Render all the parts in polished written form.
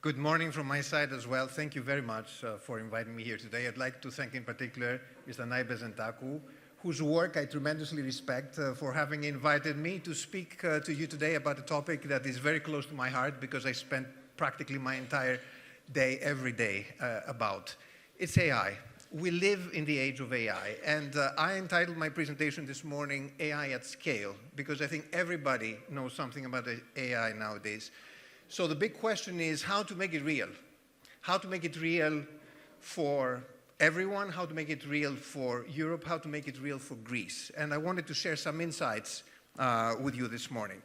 Good morning from my side as well. Thank you very much for inviting me here today. I'd like to thank in particular Mr. Sabatakakis, whose work I tremendously respect for having invited me to speak to you today about a topic that is very close to my heart because I spent practically my entire day, every day, about. It's AI. We live in the age of AI, and I entitled my presentation this morning, AI at Scale, because I think everybody knows something about AI nowadays. So the big question is how to make it real. How to make it real for everyone, how to make it real for Europe, how to make it real for Greece. And I wanted to share some insights with you this morning.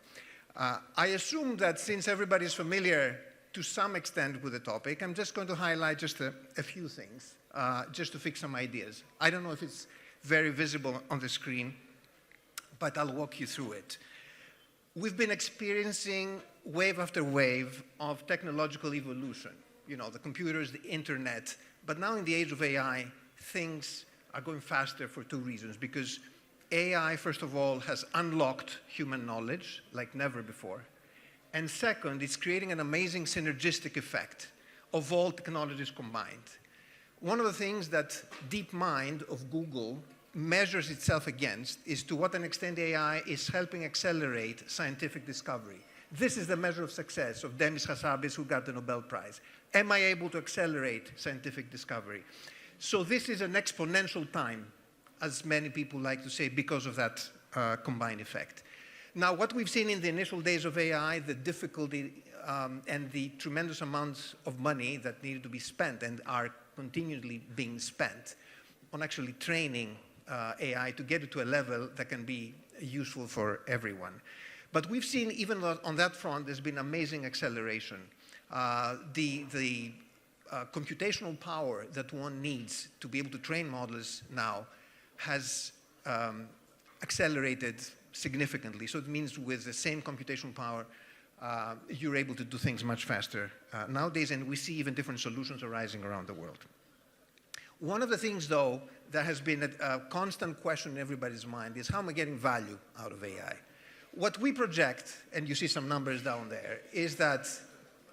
I assume that since everybody is familiar to some extent with the topic, I'm just going to highlight just a few things, just to fix some ideas. I don't know if it's very visible on the screen, but I'll walk you through it. We've been experiencing wave after wave of technological evolution. You know, the computers, the internet. But now in the age of AI, things are going faster for two reasons. Because AI, first of all, has unlocked human knowledge like never before. And second, it's creating an amazing synergistic effect of all technologies combined. One of the things that DeepMind of Google measures itself against is to what an extent AI is helping accelerate scientific discovery. This is the measure of success of Demis Hassabis, who got the Nobel Prize. Am I able to accelerate scientific discovery? So this is an exponential time, as many people like to say, because of that combined effect. Now, what we've seen in the initial days of AI, the difficulty and the tremendous amounts of money that needed to be spent and are continually being spent on actually training AI to get it to a level that can be useful for everyone. But we've seen even on that front, there's been amazing acceleration. The computational power that one needs to be able to train models now has accelerated significantly. So it means with the same computational power, you're able to do things much faster nowadays, and we see even different solutions arising around the world. One of the things, though, that has been a constant question in everybody's mind is how am I getting value out of AI? What we project, and you see some numbers down there, is that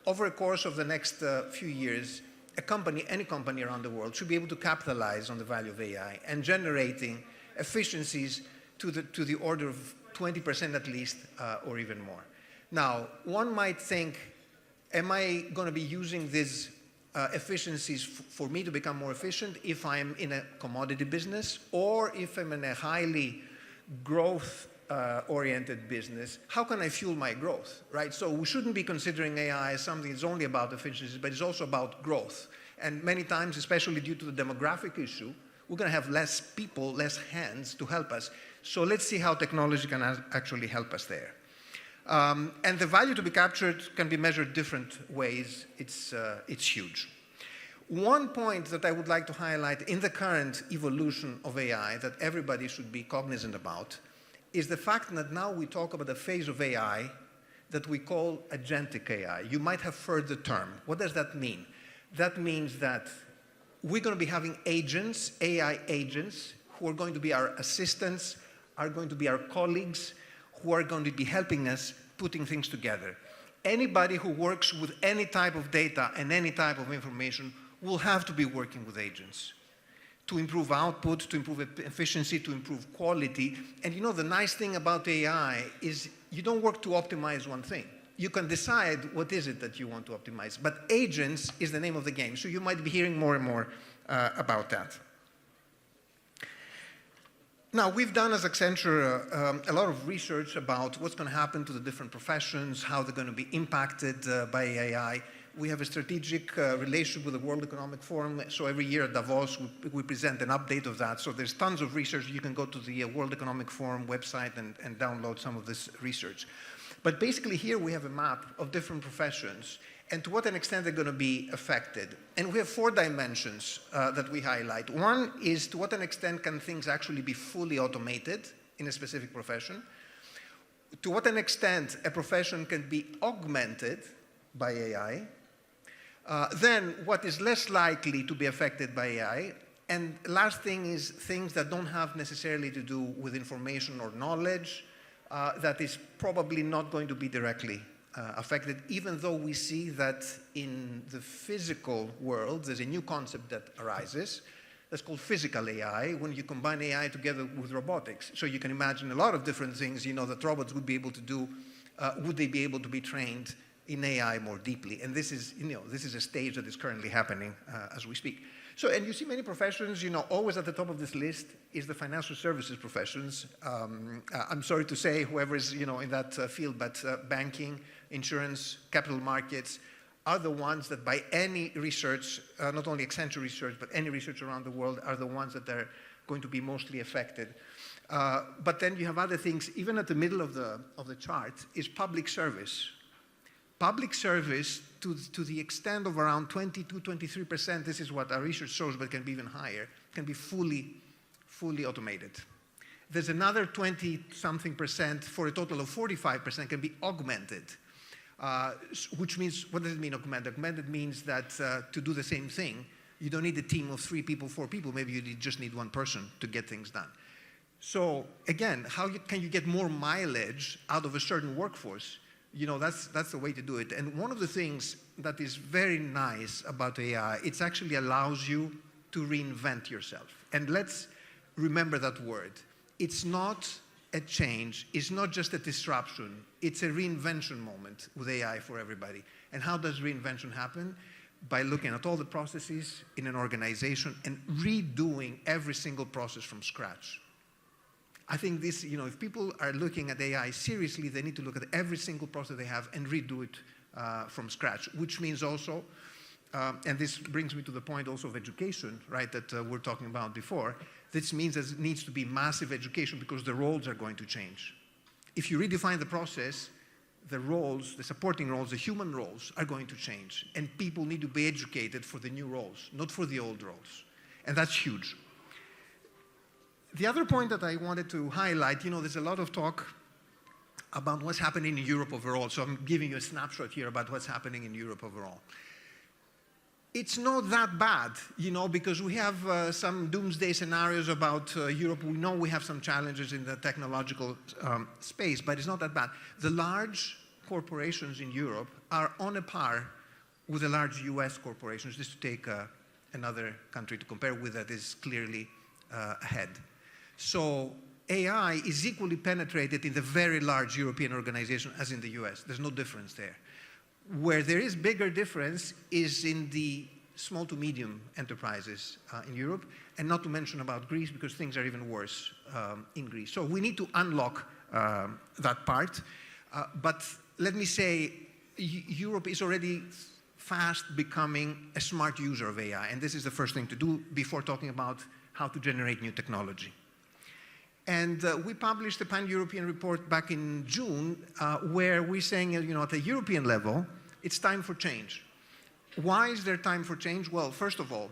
over a course of the next few years, any company around the world should be able to capitalize on the value of AI and generating efficiencies to the order of 20% at least, or even more. Now, one might think, am I going to be using these efficiencies for me to become more efficient if I'm in a commodity business or if I'm in a highly growth-oriented business? How can I fuel my growth, right? So we shouldn't be considering AI as something that's only about efficiencies, but it's also about growth. And many times, especially due to the demographic issue, we're going to have less people, less hands to help us. So let's see how technology can actually help us there. And the value to be captured can be measured different ways. It's huge. One point that I would like to highlight in the current evolution of AI that everybody should be cognizant about is the fact that now we talk about a phase of AI that we call agentic AI. You might have heard the term. What does that mean? That means that we're going to be having agents, AI agents, who are going to be our assistants, are going to be our colleagues, who are going to be helping us putting things together. Anybody who works with any type of data and any type of information will have to be working with agents to improve output, to improve efficiency, to improve quality. And you know, the nice thing about AI is you don't work to optimize one thing. You can decide what is it that you want to optimize. But agents is the name of the game. So you might be hearing more and more about that. Now, we've done as Accenture a lot of research about what's going to happen to the different professions, how they're going to be impacted by AI. We have a strategic relationship with the World Economic Forum. So every year at Davos, we present an update of that. So there's tons of research. You can go to the World Economic Forum website and download some of this research. But basically here we have a map of different professions and to what an extent they're going to be affected. And we have 4 dimensions that we highlight. One is to what an extent can things actually be fully automated in a specific profession. To what an extent a profession can be augmented by AI. Then what is less likely to be affected by AI. And last thing is things that don't have necessarily to do with information or knowledge that is probably not going to be directly affected, even though we see that in the physical world, there's a new concept that arises that's called physical AI, when you combine AI together with robotics. So you can imagine a lot of different things, that robots would be able to do. Would they be able to be trained in AI more deeply? And this is, this is a stage that is currently happening as we speak. So, and you see many professions, always at the top of this list is the financial services professions. I'm sorry to say, whoever is, in that field, but banking, insurance, capital markets are the ones that by any research, not only Accenture research, but any research around the world, are the ones that are going to be mostly affected. But then you have other things, even at the middle of the chart, is public service. Public service, to the extent of around 22–23%, this is what our research shows, but it can be even higher, can be fully automated. There's another 20-something% for a total of 45% can be augmented, which means, what does it mean, augmented? Augmented means that to do the same thing, you don't need a team of 3 people, 4 people, maybe you just need 1 person to get things done. So again, how can you get more mileage out of a certain workforce? That's the way to do it. And one of the things that is very nice about AI, it actually allows you to reinvent yourself. And let's remember that word. It's not a change. It's not just a disruption. It's a reinvention moment with AI for everybody. And how does reinvention happen? By looking at all the processes in an organization and redoing every single process from scratch. I think this, if people are looking at AI seriously, they need to look at every single process they have and redo it from scratch, which means also, and this brings me to the point also of education, right, that we're talking about before. This means that it needs to be massive education because the roles are going to change. If you redefine the process, the roles, the supporting roles, the human roles are going to change. And people need to be educated for the new roles, not for the old roles. And that's huge. The other point that I wanted to highlight, there's a lot of talk about what's happening in Europe overall. So I'm giving you a snapshot here about what's happening in Europe overall. It's not that bad, because we have some doomsday scenarios about Europe. We know we have some challenges in the technological space, but it's not that bad. The large corporations in Europe are on a par with the large US corporations, just to take another country to compare with that is clearly ahead. So AI is equally penetrated in the very large European organization as in the US. There's no difference there. Where there is bigger difference is in the small to medium enterprises in Europe, and not to mention about Greece, because things are even worse in Greece. So we need to unlock that part. But let me say, Europe is already fast becoming a smart user of AI, and this is the first thing to do before talking about how to generate new technology. And we published a pan-European report back in June where we're saying, at the European level, it's time for change. Why is there time for change? Well, first of all,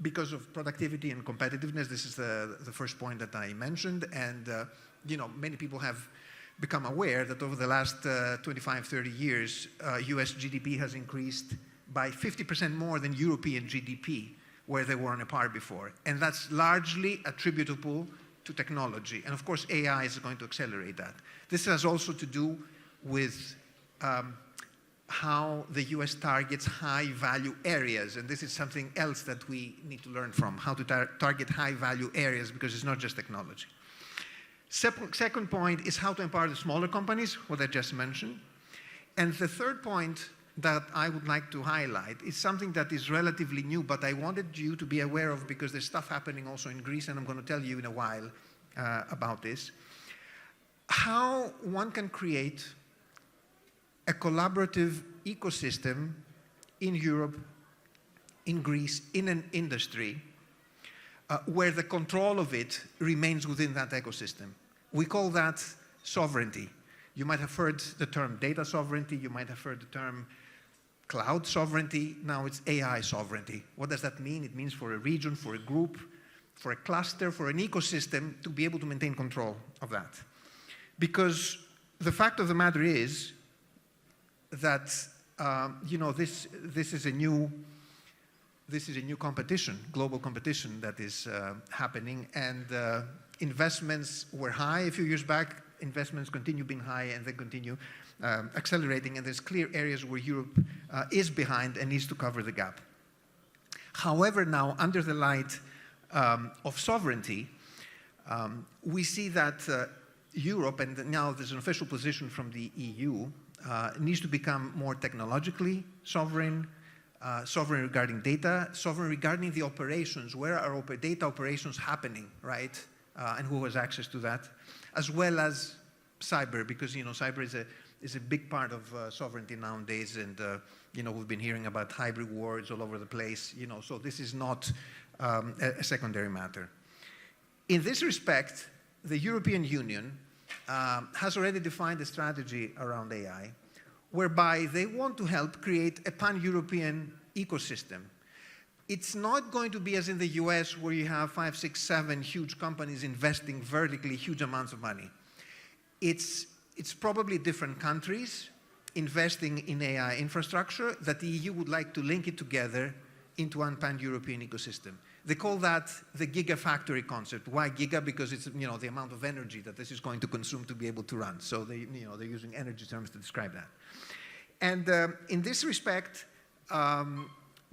because of productivity and competitiveness. This is the first point that I mentioned. And, many people have become aware that over the last 25, 30 years, US GDP has increased by 50% more than European GDP, where they were on a par before. And that's largely attributable to technology. And of course, AI is going to accelerate that. This has also to do with how the US targets high-value areas. And this is something else that we need to learn from, how to target high-value areas, because it's not just technology. Second point is how to empower the smaller companies, what I just mentioned. And the third point that I would like to highlight is something that is relatively new, but I wanted you to be aware of because there's stuff happening also in Greece, and I'm going to tell you in a while about this. How one can create a collaborative ecosystem in Europe, in Greece, in an industry where the control of it remains within that ecosystem. We call that sovereignty. You might have heard the term data sovereignty, you might have heard the term cloud sovereignty, now it's AI sovereignty. What does that mean? It means for a region, for a group, for a cluster, for an ecosystem to be able to maintain control of that. Because the fact of the matter is that this is a new competition, global competition that is happening, and investments were high a few years back. investments continue being high and they continue accelerating, and there's clear areas where Europe is behind and needs to cover the gap. However, now, under the light of sovereignty, we see that Europe, and now there's an official position from the EU, needs to become more technologically sovereign, sovereign regarding data, sovereign regarding the operations, where are data operations happening, right? And who has access to that, as well as cyber, because cyber is a big part of sovereignty nowadays, and we've been hearing about hybrid wars all over the place, so this is not a secondary matter. In this respect, the European Union has already defined a strategy around AI, whereby they want to help create a pan-European ecosystem. It's not going to be as in the US, where you have 5, 6, 7 huge companies investing vertically huge amounts of money. It's probably different countries investing in AI infrastructure that the EU would like to link it together into one pan-European ecosystem. They call that the gigafactory concept. Why giga? Because it's the amount of energy that this is going to consume to be able to run. So they're using energy terms to describe that. And in this respect,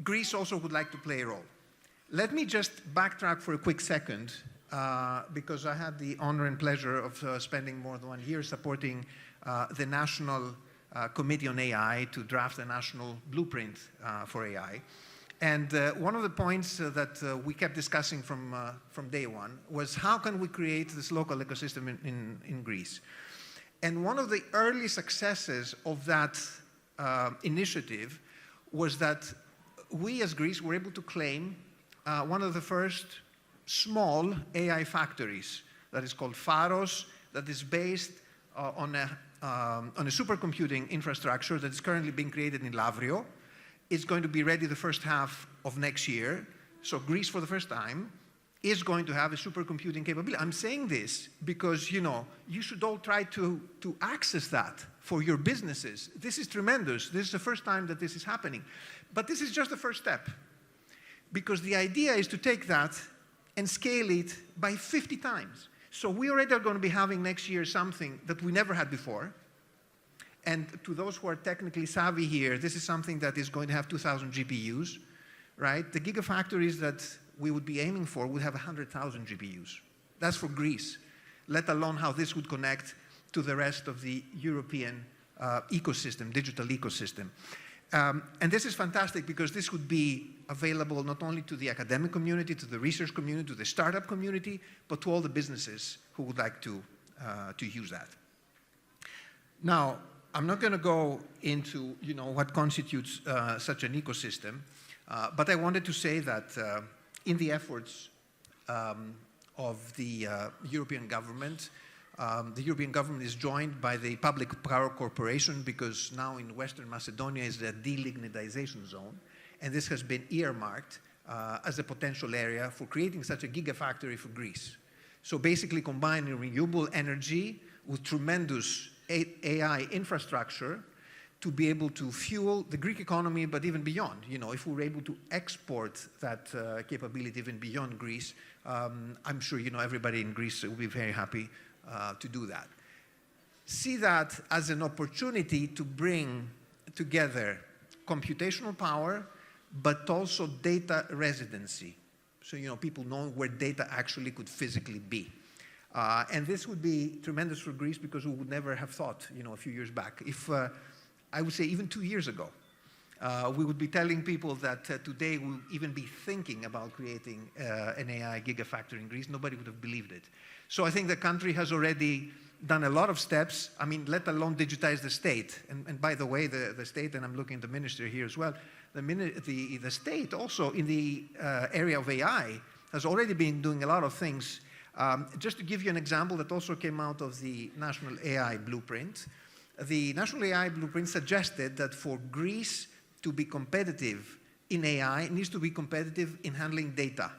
Greece also would like to play a role. Let me just backtrack for a quick second, because I had the honor and pleasure of spending more than 1 year supporting the National Committee on AI to draft a national blueprint for AI. And one of the points that we kept discussing from day one was, how can we create this local ecosystem in Greece? And one of the early successes of that initiative was that we as Greece were able to claim one of the first small AI factories that is called Pharos, that is based on a supercomputing infrastructure that is currently being created in Lavrio. It's going to be ready the first half of next year. So Greece, for the first time, is going to have a supercomputing capability. I'm saying this because, you should all try to access that for your businesses. This is tremendous. This is the first time that this is happening. But this is just the first step, because the idea is to take that and scale it by 50 times. So we already are going to be having next year something that we never had before. And to those who are technically savvy here, this is something that is going to have 2,000 GPUs, right? The gigafactories that we would be aiming for would have 100,000 GPUs. That's for Greece, let alone how this would connect to the rest of the European ecosystem, digital ecosystem. And this is fantastic because this would be available not only to the academic community, to the research community, to the startup community, but to all the businesses who would like to use that. Now, I'm not going to go into what constitutes such an ecosystem, but I wanted to say that in the efforts of the European government is joined by the Public Power Corporation, because now in Western Macedonia is a delignitization zone, and this has been earmarked as a potential area for creating such a gigafactory for Greece. So basically combining renewable energy with tremendous AI infrastructure to be able to fuel the Greek economy, but even beyond. If we were able to export that capability even beyond Greece, I'm sure everybody in Greece will be very happy to do that. See that as an opportunity to bring together computational power, but also data residency. So people know where data actually could physically be. And this would be tremendous for Greece, because we would never have thought, a few years back. If, I would say even 2 years ago, we would be telling people that today we'll even be thinking about creating an AI gigafactory in Greece, nobody would have believed it. So I think the country has already done a lot of steps, let alone digitize the state. And by the way, the state, and I'm looking at the minister here as well, the state also in the area of AI has already been doing a lot of things. Just to give you an example that also came out of the National AI Blueprint, the National AI Blueprint suggested that for Greece to be competitive in AI, it needs to be competitive in handling data.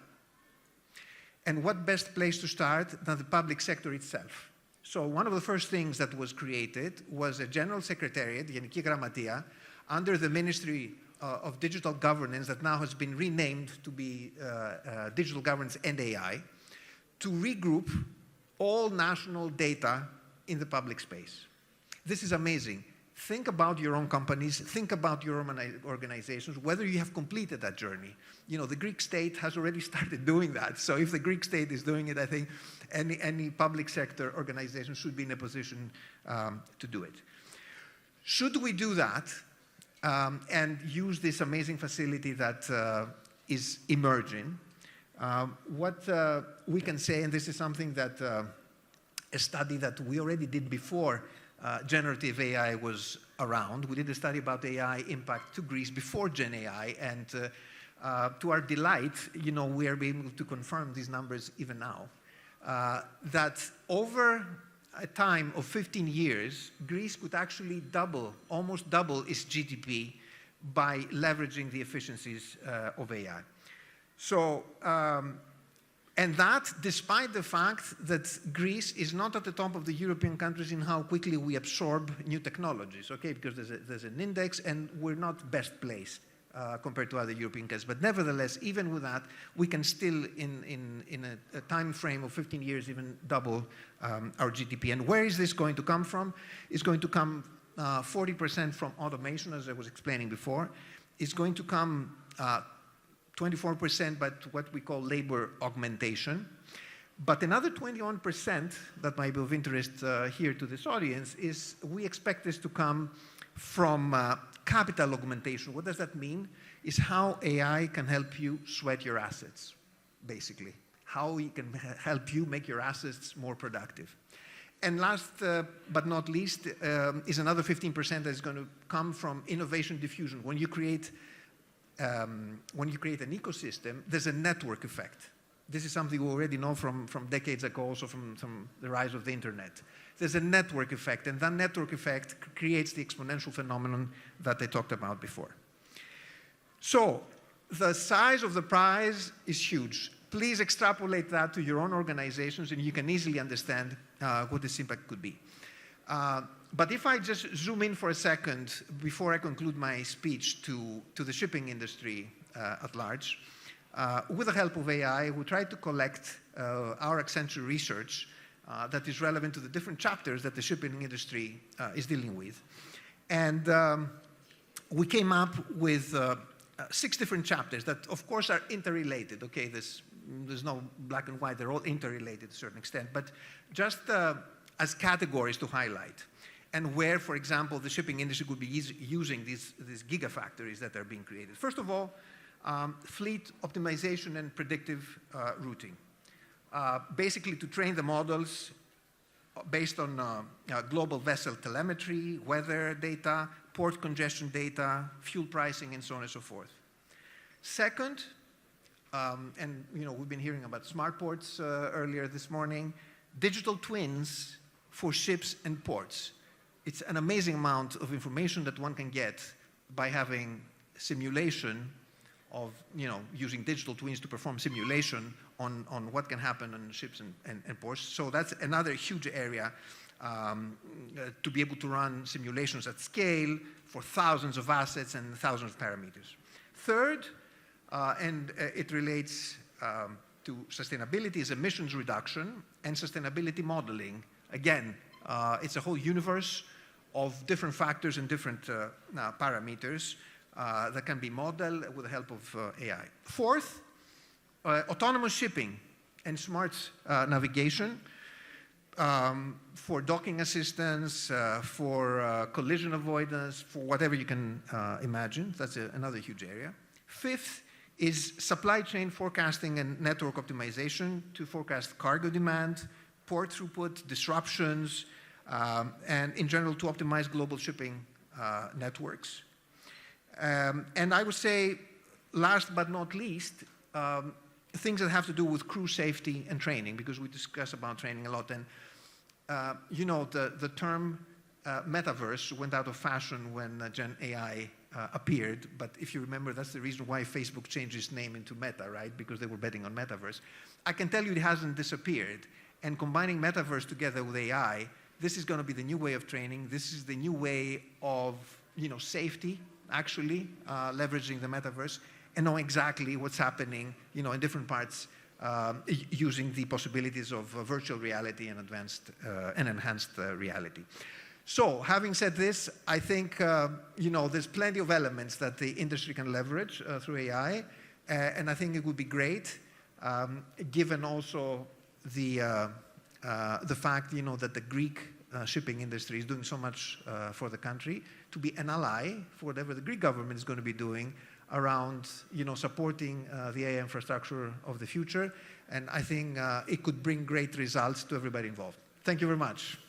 And what best place to start than the public sector itself? So one of the first things that was created was a General Secretariat, Γενική Γραμματεία, under the Ministry of Digital Governance, that now has been renamed to be Digital Governance and AI, to regroup all national data in the public space. This is amazing. Think about your own companies, think about your own organizations, whether you have completed that journey. You know, the Greek state has already started doing that. So if the Greek state is doing it, I think any public sector organization should be in a position to do it. Should we do that and use this amazing facility that is emerging? What we can say, and this is something that a study that we already did before generative AI was around. We did a study about AI impact to Greece before Gen AI, and to our delight, you know, we are able to confirm these numbers even now. That over a time of 15 years, Greece could actually almost double its GDP by leveraging the efficiencies of AI. So, and that despite the fact that Greece is not at the top of the European countries in how quickly we absorb new technologies, okay? Because there's an index and we're not best placed compared to other European countries. But nevertheless, even with that, we can still, in a time frame of 15 years, even double our GDP. And where is this going to come from? It's going to come 40% from automation, as I was explaining before. It's going to come 24% by what we call labor augmentation. But another 21% that might be of interest here to this audience is we expect this to come from capital augmentation. What does that mean? Is how AI can help you sweat your assets, basically. How it can help you make your assets more productive. And last but not least is another 15% that is going to come from innovation diffusion. When you create an ecosystem, there's a network effect. This is something we already know from decades ago, also from the rise of the internet. There's a network effect, and that network effect creates the exponential phenomenon that I talked about before. So the size of the prize is huge. Please extrapolate that to your own organizations, and you can easily understand what this impact could be. But if I just zoom in for a second before I conclude my speech to the shipping industry at large, with the help of AI, we tried to collect our Accenture research that is relevant to the different chapters that the shipping industry is dealing with. And we came up with 6 different chapters that, of course, are interrelated. Okay, there's no black and white. They're all interrelated to a certain extent. But just as categories to highlight, and where, for example, the shipping industry could be using these gigafactories that are being created. First of all, fleet optimization and predictive routing. Basically to train the models based on global vessel telemetry, weather data, port congestion data, fuel pricing, and so on and so forth. Second, and you know, we've been hearing about smart ports earlier this morning, digital twins for ships and ports. It's an amazing amount of information that one can get by having simulation of, you know, using digital twins to perform simulation on what can happen on ships and ports. So that's another huge area to be able to run simulations at scale for thousands of assets and thousands of parameters. Third, and it relates to sustainability, is emissions reduction and sustainability modeling. Again, it's a whole universe of different factors and different parameters that can be modeled with the help of AI. Fourth, autonomous shipping and smart navigation for docking assistance, for collision avoidance, for whatever you can imagine. That's another huge area. Fifth is supply chain forecasting and network optimization to forecast cargo demand, port throughput, disruptions, and in general to optimize global shipping networks. And I would say, last but not least, things that have to do with crew safety and training, because we discuss about training a lot. And you know, the term metaverse went out of fashion when Gen AI appeared. But if you remember, that's the reason why Facebook changed its name into Meta, right? Because they were betting on metaverse. I can tell you it hasn't disappeared. And combining metaverse together with AI, this is going to be the new way of training. This is the new way of, you know, safety, actually, leveraging the metaverse and know exactly what's happening, you know, in different parts using the possibilities of virtual reality and enhanced reality. So, having said this, I think there's plenty of elements that the industry can leverage through AI, and I think it would be great, given also the fact that the Greek shipping industry is doing so much for the country, to be an ally for whatever the Greek government is going to be doing around supporting the AI infrastructure of the future, and I think it could bring great results to everybody involved. Thank you very much.